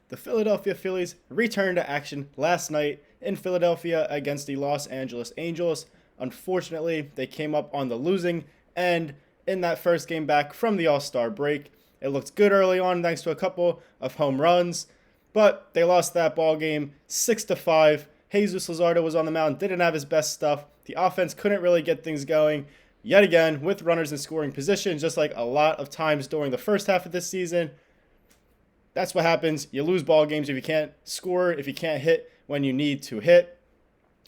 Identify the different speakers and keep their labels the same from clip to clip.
Speaker 1: The Philadelphia Phillies returned to action last night in Philadelphia against the Los Angeles Angels. Unfortunately, they came up on the losing end in that first game back from the All-Star break. It looked good early on thanks to a couple of home runs, but they lost that ball game 6-5. Jesus Luzardo was on the mound, didn't have his best stuff. The offense couldn't really get things going yet again with runners in scoring position, just like a lot of times during the first half of this season. That's what happens. You lose ball games if you can't score, if you can't hit when you need to hit.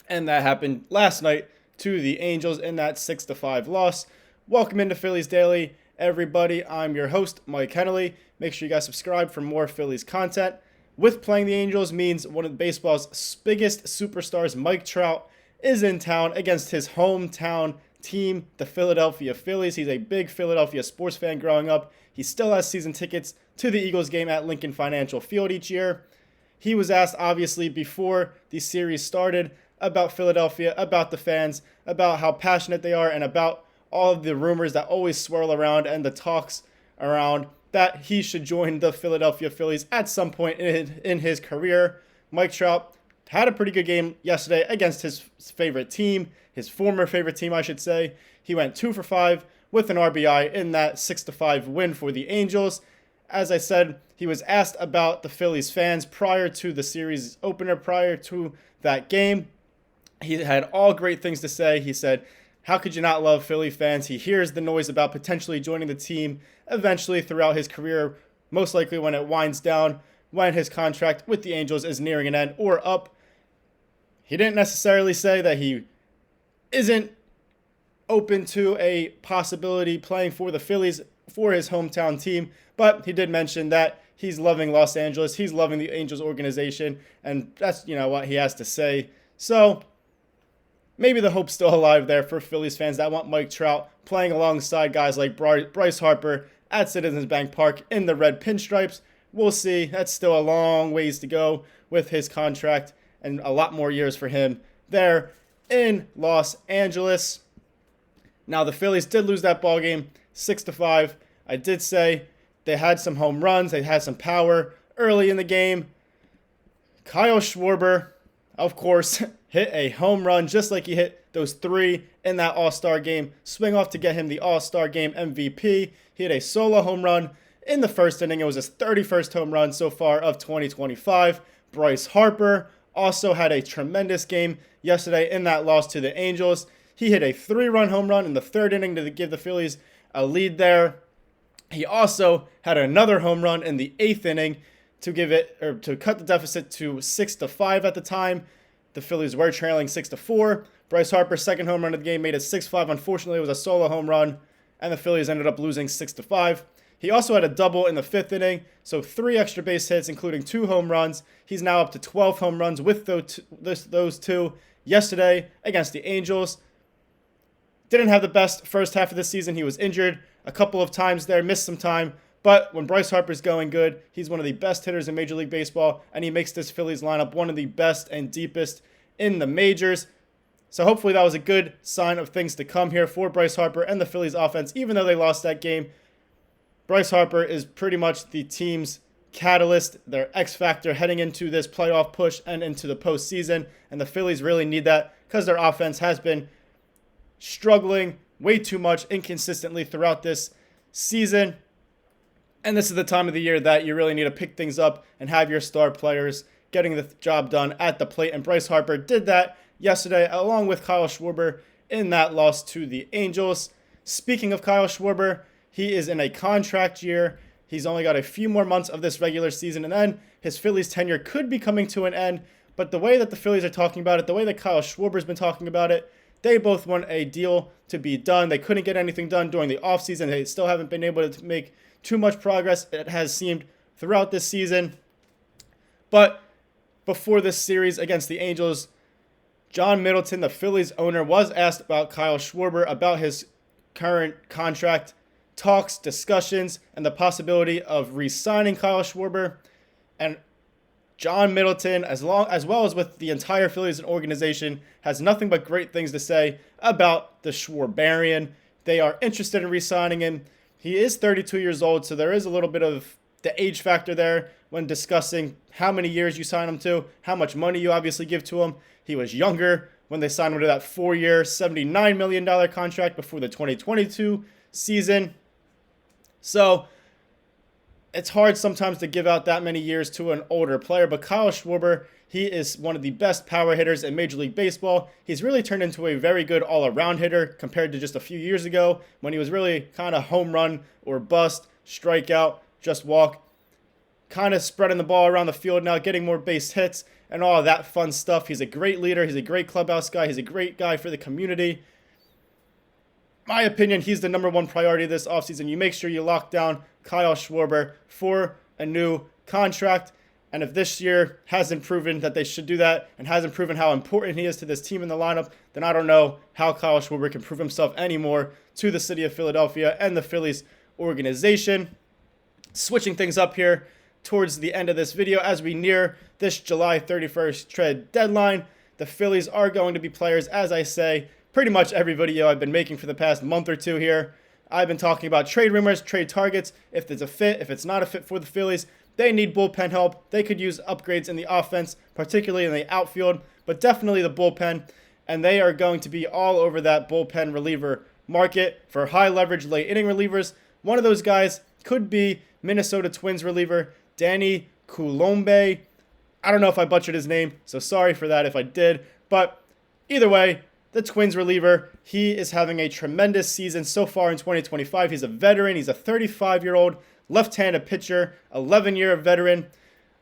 Speaker 1: And that happened last night to the Angels in that 6-5 loss. Welcome into Phillies Daily, everybody. I'm your host, Mike Hennelly. Make sure you guys subscribe for more Phillies content. With playing the Angels means one of baseball's biggest superstars, Mike Trout, is in town against his hometown team, the Philadelphia Phillies. He's a big Philadelphia sports fan growing up. He still has season tickets to the Eagles game at Lincoln Financial Field each year. He was asked, obviously, before the series started about Philadelphia, about the fans, about how passionate they are, and about all of the rumors that always swirl around and the talks around that he should join the Philadelphia Phillies at some point in his career. Mike Trout had a pretty good game yesterday against his favorite team, his former favorite team, I should say. He went 2 for 5 with an RBI in that 6-5 win for the Angels. As I said, he was asked about the Phillies fans prior to the series opener, prior to that game. He had all great things to say. He said, how could you not love Philly fans? He hears the noise about potentially joining the team eventually throughout his career, most likely when it winds down, when his contract with the Angels is nearing an end or up. He didn't necessarily say that he isn't open to a possibility playing for the Phillies for his hometown team, but he did mention that he's loving Los Angeles, he's loving the Angels organization, and that's, what he has to say. So maybe the hope's still alive there for Phillies fans that want Mike Trout playing alongside guys like Bryce Harper at Citizens Bank Park in the red pinstripes. We'll see. That's still a long ways to go with his contract and a lot more years for him there in Los Angeles. Now, the Phillies did lose that ball game 6-5. I did say they had some home runs. They had some power early in the game. Kyle Schwarber, of course, hit a home run just like he hit those 3 in that All-Star game. Swing off to get him the All-Star game MVP. He hit a solo home run in the first inning. It was his 31st home run so far of 2025. Bryce Harper also had a tremendous game yesterday in that loss to the Angels. He hit a 3-run home run in the third inning to give the Phillies a lead there. He also had another home run in the 8th inning to cut the deficit to 6-5 at the time. The Phillies were trailing 6-4. Bryce Harper's second home run of the game made it 6-5. Unfortunately, it was a solo home run, and the Phillies ended up losing 6-5. He also had a double in the 5th inning, so 3 extra base hits, including 2 home runs. He's now up to 12 home runs with those 2 yesterday against the Angels. Didn't have the best first half of the season. He was injured a couple of times there, missed some time. But when Bryce Harper's going good, he's one of the best hitters in Major League Baseball, and he makes this Phillies lineup one of the best and deepest in the majors. So hopefully that was a good sign of things to come here for Bryce Harper and the Phillies offense. Even though they lost that game, Bryce Harper is pretty much the team's catalyst, their X factor heading into this playoff push and into the postseason. And the Phillies really need that because their offense has been struggling way too much inconsistently throughout this season. And this is the time of the year that you really need to pick things up and have your star players getting the job done at the plate. And Bryce Harper did that yesterday along with Kyle Schwarber in that loss to the Angels. Speaking of Kyle Schwarber, he is in a contract year. He's only got a few more months of this regular season, and then his Phillies tenure could be coming to an end. But the way that the Phillies are talking about it, the way that Kyle Schwarber's been talking about it, they both want a deal to be done. They couldn't get anything done during the offseason. They still haven't been able to make too much progress, it has seemed, throughout this season. But before this series against the Angels, John Middleton, the Phillies owner, was asked about Kyle Schwarber, about his current contract talks, discussions, and the possibility of re-signing Kyle Schwarber. And John Middleton, as well as with the entire Phillies organization, has nothing but great things to say about the Schwarberian. They are interested in re-signing him. He is 32 years old, so there is a little bit of the age factor there when discussing how many years you sign him to, how much money you obviously give to him. He was younger when they signed him to that 4-year, $79 million contract before the 2022 season. So it's hard sometimes to give out that many years to an older player, but Kyle Schwarber, he is one of the best power hitters in Major League Baseball. He's really turned into a very good all-around hitter compared to just a few years ago when he was really kind of home run or bust, strikeout, just walk, kind of spreading the ball around the field now, getting more base hits and all of that fun stuff. He's a great leader. He's a great clubhouse guy. He's a great guy for the community. My opinion, he's the number one priority this offseason. You make sure you lock down Kyle Schwarber for a new contract. And if this year hasn't proven that they should do that and hasn't proven how important he is to this team in the lineup, then I don't know how Kyle Schwarber can prove himself anymore to the city of Philadelphia and the Phillies organization. Switching things up here towards the end of this video as we near this July 31st trade deadline. The Phillies are going to be players, as I say, pretty much every video I've been making for the past month or two here. I've been talking about trade rumors, trade targets, if there's a fit, if it's not a fit for the Phillies. They need bullpen help. They could use upgrades in the offense, particularly in the outfield, but definitely the bullpen. And they are going to be all over that bullpen reliever market for high leverage late inning relievers. One of those guys could be Minnesota Twins reliever Danny Coulombe. I don't know if I butchered his name, so sorry for that if I did. But either way, the Twins reliever, he is having a tremendous season so far in 2025. He's a veteran. He's a 35-year-old left-handed pitcher, 11-year veteran.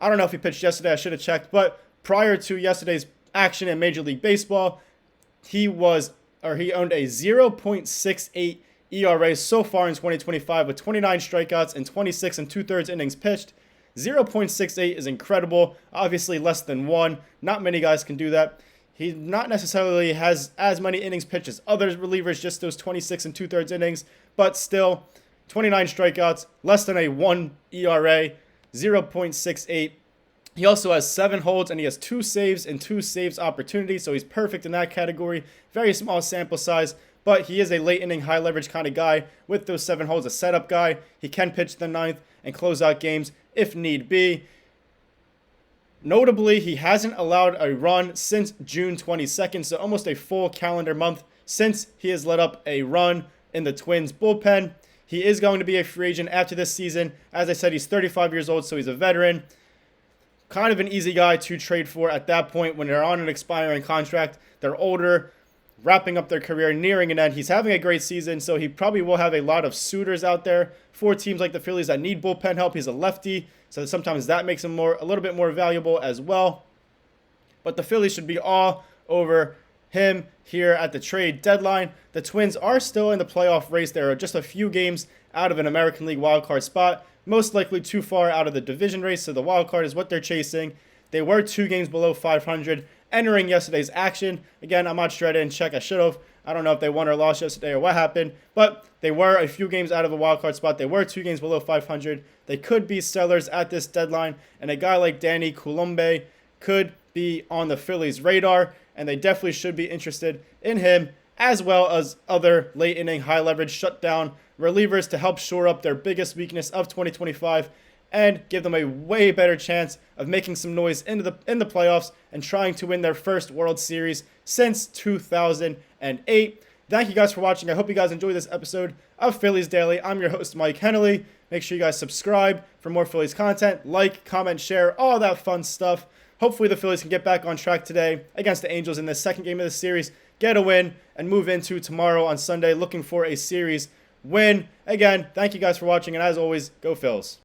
Speaker 1: I don't know if he pitched yesterday. I should have checked. But prior to yesterday's action in Major League Baseball, he owned a 0.68 ERA so far in 2025 with 29 strikeouts and 26 2/3 innings pitched. 0.68 is incredible. Obviously less than 1. Not many guys can do that. He not necessarily has as many innings pitched as other relievers, just those 26 2/3 innings, but still 29 strikeouts, less than a 1 ERA, 0.68. He also has 7 holds and he has 2 saves and 2 saves opportunities, so he's perfect in that category. Very small sample size, but he is a late inning, high leverage kind of guy with those 7 holds, a setup guy. He can pitch the 9th and close out games if need be. Notably, he hasn't allowed a run since June 22nd, so almost a full calendar month since he has let up a run in the Twins bullpen. He is going to be a free agent after this season. As I said, he's 35 years old, so he's a veteran. Kind of an easy guy to trade for at that point when they're on an expiring contract. They're older, wrapping up their career, nearing an end. He's having a great season, so he probably will have a lot of suitors out there for teams like the Phillies that need bullpen help. He's a lefty, so sometimes that makes him a little bit more valuable as well. But the Phillies should be all over him here at the trade deadline. The Twins are still in the playoff race. They are just a few games out of an American League wildcard spot, most likely too far out of the division race, so the wildcard is what they're chasing. They were 2 games below 500 entering yesterday's action. Again, I'm not sure. I didn't check. I should have. I don't know if they won or lost yesterday or what happened, but they were a few games out of a wildcard spot. They were 2 games below 500. They could be sellers at this deadline, and a guy like Danny Coulombe could be on the Phillies' radar, and they definitely should be interested in him, as well as other late inning, high leverage shutdown relievers to help shore up their biggest weakness of 2025 and give them a way better chance of making some noise in the playoffs and trying to win their first World Series since 2008. Thank you guys for watching. I hope you guys enjoyed this episode of Phillies Daily. I'm your host, Mike Hennelly. Make sure you guys subscribe for more Phillies content. Like, comment, share, all that fun stuff. Hopefully the Phillies can get back on track today against the Angels in the second game of the series, get a win, and move into tomorrow on Sunday looking for a series win. Again, thank you guys for watching, and as always, go Phils.